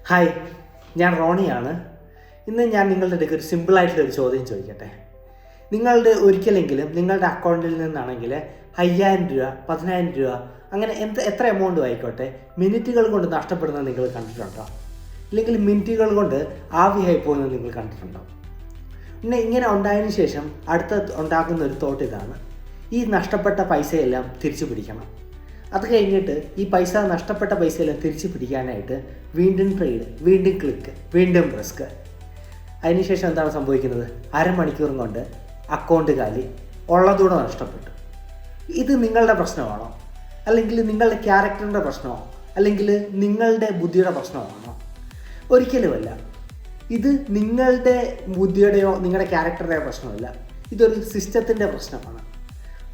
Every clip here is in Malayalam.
ഹായ്, ഞാൻ റോണിയാണ്. ഇന്ന് ഞാൻ നിങ്ങളുടെ അടുക്ക് ഒരു സിമ്പിളായിട്ടുള്ളൊരു ചോദ്യം ചോദിക്കട്ടെ. ഒരിക്കലെങ്കിലും നിങ്ങളുടെ അക്കൗണ്ടിൽ നിന്നാണെങ്കിൽ 5000 രൂപ, 10000 രൂപ, അങ്ങനെ എത്ര എമൗണ്ടും ആയിക്കോട്ടെ, മിനിറ്റുകൾ കൊണ്ട് നഷ്ടപ്പെടുന്നത് നിങ്ങൾ കണ്ടിട്ടുണ്ടോ? ഇല്ലെങ്കിൽ മിനിറ്റുകൾ കൊണ്ട് ആവിയായി പോകുന്നത് നിങ്ങൾ കണ്ടിട്ടുണ്ടോ? പിന്നെ ഇങ്ങനെ ഉണ്ടായതിനു ശേഷം ഉണ്ടാക്കുന്ന ഒരു തോട്ട് ഇതാണ്: ഈ നഷ്ടപ്പെട്ട പൈസയെല്ലാം തിരിച്ചു പിടിക്കണം. അത് കഴിഞ്ഞിട്ട് ഈ നഷ്ടപ്പെട്ട പൈസയെല്ലാം തിരിച്ചു പിടിക്കാനായിട്ട് വീണ്ടും ട്രേഡ്, വീണ്ടും ക്ലിക്ക്, വീണ്ടും റിസ്ക്. അതിനുശേഷം എന്താണ് സംഭവിക്കുന്നത്? അരമണിക്കൂറും കൊണ്ട് അക്കൗണ്ട് കാലി, ഉള്ളതൂടെ നഷ്ടപ്പെട്ടു. ഇത് നിങ്ങളുടെ പ്രശ്നമാണോ? അല്ലെങ്കിൽ നിങ്ങളുടെ ക്യാരക്ടറിൻ്റെ പ്രശ്നമോ? അല്ലെങ്കിൽ നിങ്ങളുടെ ബുദ്ധിയുടെ പ്രശ്നമാണോ? ഒരിക്കലുമല്ല. ഇത് നിങ്ങളുടെ ബുദ്ധിയുടെയോ നിങ്ങളുടെ ക്യാരക്ടറുടെയോ പ്രശ്നമല്ല. ഇതൊരു സിസ്റ്റത്തിൻ്റെ പ്രശ്നമാണ്.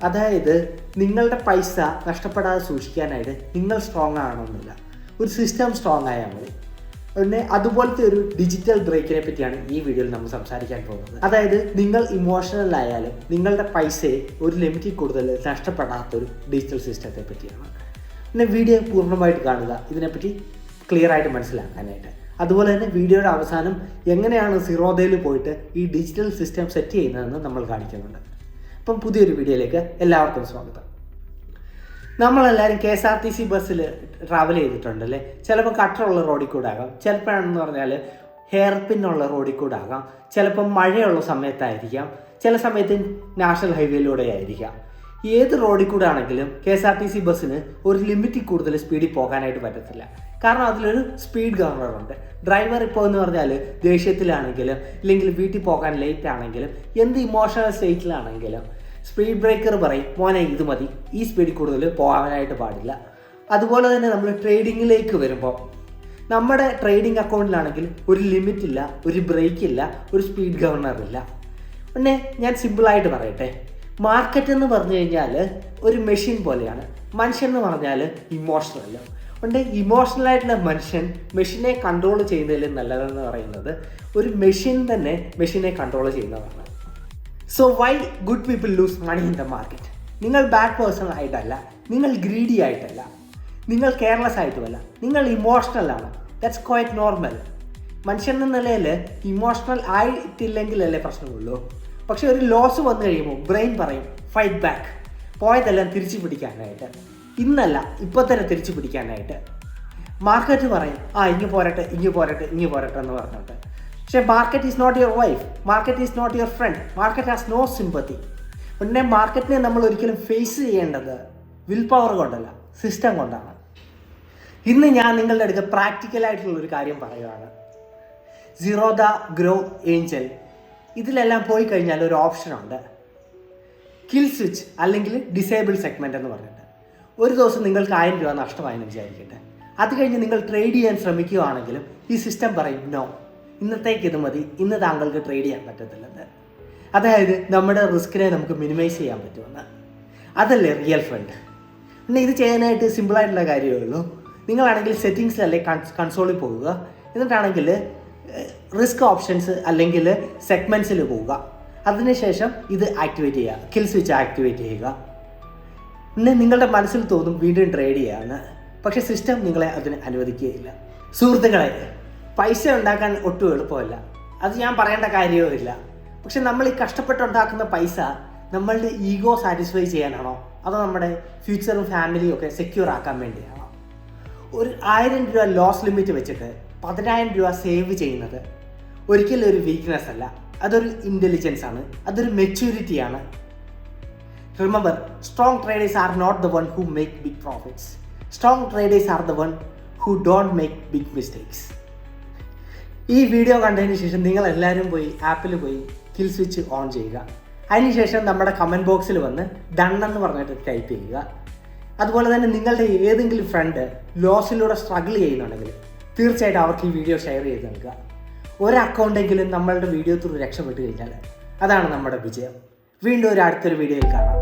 അതായത് നിങ്ങളുടെ പൈസ നഷ്ടപ്പെടാതെ സൂക്ഷിക്കാനായിട്ട് നിങ്ങൾ സ്ട്രോങ് ആകണമെന്നില്ല, ഒരു സിസ്റ്റം സ്ട്രോങ് ആയാൽ മതി. പിന്നെ അതുപോലത്തെ ഒരു ഡിജിറ്റൽ ബ്രേക്കിനെ പറ്റിയാണ് ഈ വീഡിയോയിൽ നമ്മൾ സംസാരിക്കാൻ പോകുന്നത്. അതായത് നിങ്ങൾ ഇമോഷണൽ ആയാലും നിങ്ങളുടെ പൈസയെ ഒരു ലിമിറ്റിൽ കൂടുതൽ നഷ്ടപ്പെടാത്തൊരു ഡിജിറ്റൽ സിസ്റ്റത്തെ പറ്റിയാണ്. പിന്നെ വീഡിയോ പൂർണ്ണമായിട്ട് കാണുക, ഇതിനെപ്പറ്റി ക്ലിയർ ആയിട്ട് മനസ്സിലാക്കാനായിട്ട്. അതുപോലെ തന്നെ വീഡിയോയുടെ അവസാനം എങ്ങനെയാണ് സീറോദയിൽ പോയിട്ട് ഈ ഡിജിറ്റൽ സിസ്റ്റം സെറ്റ് ചെയ്യുന്നതെന്ന് നമ്മൾ കാണിക്കുന്നുണ്ട്. അപ്പം പുതിയൊരു വീഡിയോയിലേക്ക് എല്ലാവർക്കും സ്വാഗതം. നമ്മളെല്ലാവരും KSRTC ബസ്സിൽ ട്രാവൽ ചെയ്തിട്ടുണ്ടല്ലേ. ചിലപ്പോൾ കട്ടറുള്ള റോഡിൽ കൂടെ ആകാം, ചിലപ്പോഴാണെന്ന് പറഞ്ഞാൽ ഹെയർ പിന്നുള്ള റോഡിൽ കൂടെ ആകാം, ചിലപ്പം മഴയുള്ള സമയത്തായിരിക്കാം, ചില സമയത്ത് നാഷണൽ ഹൈവേയിലൂടെ ആയിരിക്കാം. ഏത് റോഡിൽ കൂടെ ആണെങ്കിലും KSRTC ബസ്സിന് ഒരു ലിമിറ്റിൽ കൂടുതൽ സ്പീഡിൽ പോകാനായിട്ട് പറ്റത്തില്ല. കാരണം അതിലൊരു സ്പീഡ് ഗവർണറുണ്ട്. ഡ്രൈവർ ഇപ്പോൾ എന്ന് പറഞ്ഞാൽ ദേഷ്യത്തിലാണെങ്കിലും ഇല്ലെങ്കിൽ വീട്ടിൽ പോകാൻ ലേറ്റ് ആണെങ്കിലും എന്ത് ഇമോഷണൽ സ്റ്റേറ്റിലാണെങ്കിലും സ്പീഡ് ബ്രേക്കർ പറയും, മോനെ ഇത് മതി, ഈ സ്പീഡിൽ കൂടുതൽ പോകാനായിട്ട് പാടില്ല. അതുപോലെ തന്നെ നമ്മൾ ട്രേഡിങ്ങിലേക്ക് വരുമ്പോൾ നമ്മുടെ ട്രേഡിംഗ് അക്കൗണ്ടിലാണെങ്കിൽ ഒരു ലിമിറ്റില്ല, ഒരു ബ്രേക്കില്ല, ഒരു സ്പീഡ് ഗവർണറില്ല. പിന്നെ ഞാൻ സിമ്പിളായിട്ട് പറയട്ടെ, മാർക്കറ്റ് എന്ന് പറഞ്ഞു കഴിഞ്ഞാൽ ഒരു മെഷീൻ പോലെയാണ്. മനുഷ്യൻ എന്ന് പറഞ്ഞാൽ ഇമോഷണൽ. അതുകൊണ്ട് ഇമോഷണലായിട്ടുള്ള മനുഷ്യൻ മെഷീനെ കൺട്രോൾ ചെയ്യുന്നതിൽ നല്ലതെന്ന് പറയുന്നത് ഒരു മെഷീൻ തന്നെ മെഷീനെ കൺട്രോൾ ചെയ്യുന്നതാണ്. So why good people lose money in the market? നിങ്ങൾ ബാഡ് പേഴ്സൺ ആയിട്ടല്ല, നിങ്ങൾ ഗ്രീഡി ആയിട്ടല്ല, നിങ്ങൾ കെയർലെസ് ആയിട്ടുമല്ല, നിങ്ങൾ ഇമോഷണലാണ്. That's quite normal. മനുഷ്യൻ എന്ന നിലയിൽ ഇമോഷണൽ ആയിട്ടില്ലെങ്കിലല്ലേ പ്രശ്നമുള്ളൂ. പക്ഷെ ഒരു ലോസ് വന്നു കഴിയുമ്പോൾ ബ്രെയിൻ പറയും ഫൈറ്റ് ബാക്ക്, പോയതെല്ലാം തിരിച്ചു പിടിക്കാനായിട്ട്. ഇന്നല്ല, ഇപ്പോൾ തന്നെ തിരിച്ചു പിടിക്കാനായിട്ട്. മാർക്കറ്റ് പറയും ഇങ്ങ് പോരട്ടെ എന്ന് പറഞ്ഞിട്ട്. പക്ഷേ market is not your wife, market is not your friend, market has no sympathy. പിന്നെ മാർക്കറ്റിനെ നമ്മൾ ഒരിക്കലും ഫേസ് ചെയ്യേണ്ടത് വിൽ പവർ കൊണ്ടല്ല, സിസ്റ്റം കൊണ്ടാണ്. ഇന്ന് ഞാൻ നിങ്ങളുടെ അടുത്ത് പ്രാക്ടിക്കലായിട്ടുള്ളൊരു കാര്യം പറയുകയാണ്. സീറോദ, ഗ്രോ, ഏഞ്ചൽ, ഇതിലെല്ലാം പോയി കഴിഞ്ഞാൽ ഒരു ഓപ്ഷനുണ്ട്, കിൽ സ്വിച്ച് അല്ലെങ്കിൽ ഡിസേബിൾ സെഗ്മെൻറ്റ് എന്ന് പറഞ്ഞിട്ട്. ഒരു ദിവസം നിങ്ങൾക്ക് 1000 രൂപ നഷ്ടമായെന്ന് വിചാരിക്കട്ടെ. അത് കഴിഞ്ഞ് നിങ്ങൾ ട്രേഡ് ചെയ്യാൻ ശ്രമിക്കുകയാണെങ്കിലും ഈ സിസ്റ്റം പറയും നോ, ഇന്നത്തേക്ക് ഇത് മതി, ഇന്ന് താങ്കൾക്ക് ട്രേഡ് ചെയ്യാൻ പറ്റത്തില്ലെന്ന്. അതായത് നമ്മുടെ റിസ്കിനെ നമുക്ക് മിനിമൈസ് ചെയ്യാൻ പറ്റുമെന്ന്. അതല്ലേ റിയൽ ഫണ്ട്. പിന്നെ ഇത് ചെയ്യാനായിട്ട് സിമ്പിളായിട്ടുള്ള കാര്യമേ ഉള്ളൂ. നിങ്ങളാണെങ്കിൽ സെറ്റിങ്സിലല്ലേ കൺസോളിൽ പോവുക, എന്നിട്ടാണെങ്കിൽ റിസ്ക് ഓപ്ഷൻസ് അല്ലെങ്കിൽ സെഗ്മെൻറ്റ്സിൽ പോവുക. അതിനുശേഷം ഇത് ആക്ടിവേറ്റ് ചെയ്യുക, കിൽ സ്വിച്ച് ആക്ടിവേറ്റ് ചെയ്യുക. പിന്നെ നിങ്ങളുടെ മനസ്സിൽ തോന്നും വീണ്ടും ട്രേഡ് ചെയ്യാമെന്ന്. പക്ഷേ സിസ്റ്റം നിങ്ങളെ അതിന് അനുവദിക്കുകയില്ല. സുഹൃത്തുക്കളെ, പൈസ ഉണ്ടാക്കാൻ ഒട്ടും എളുപ്പമല്ല, അത് ഞാൻ പറയേണ്ട കാര്യവുമില്ല. പക്ഷെ നമ്മൾ ഈ കഷ്ടപ്പെട്ടുണ്ടാക്കുന്ന പൈസ നമ്മളുടെ ഈഗോ സാറ്റിസ്ഫൈ ചെയ്യാനാണോ, അതോ നമ്മുടെ ഫ്യൂച്ചറും ഫാമിലിയും ഒക്കെ സെക്യൂർ ആക്കാൻ വേണ്ടിയാണോ? ഒരു 1000 രൂപ ലോസ് ലിമിറ്റ് വെച്ചിട്ട് 10000 രൂപ സേവ് ചെയ്യുന്നത് ഒരിക്കലും ഒരു വീക്ക്നെസ് അല്ല, അതൊരു ഇൻ്റലിജൻസ് ആണ്, അതൊരു മെച്യൂരിറ്റിയാണ്. Remember, strong traders are not the one who make big profits. Strong traders are the one who don't make big mistakes. ഈ വീഡിയോ കണ്ടതിന് ശേഷം നിങ്ങൾ എല്ലാവരും പോയി ആപ്പിൽ പോയി കിൽ സ്വിച്ച് ഓൺ ചെയ്യുക. അതിനുശേഷം നമ്മുടെ കമൻറ്റ് ബോക്സിൽ വന്ന് ഡൺ എന്ന് പറഞ്ഞിട്ട് ടൈപ്പ് ചെയ്യുക. അതുപോലെ തന്നെ നിങ്ങളുടെ ഏതെങ്കിലും ഫ്രണ്ട് ലോസിലൂടെ സ്ട്രഗിൾ ചെയ്യുന്നുണ്ടെങ്കിൽ തീർച്ചയായിട്ടും അവർക്ക് ഈ വീഡിയോ ഷെയർ ചെയ്ത് നൽകുക. ഒരു അക്കൗണ്ടെങ്കിലും നമ്മളുടെ വീഡിയോ ത്രൂ രക്ഷപ്പെട്ട് കഴിഞ്ഞാൽ അതാണ് നമ്മുടെ വിജയം. വീണ്ടും അടുത്തൊരു വീഡിയോയിൽ കാണാം.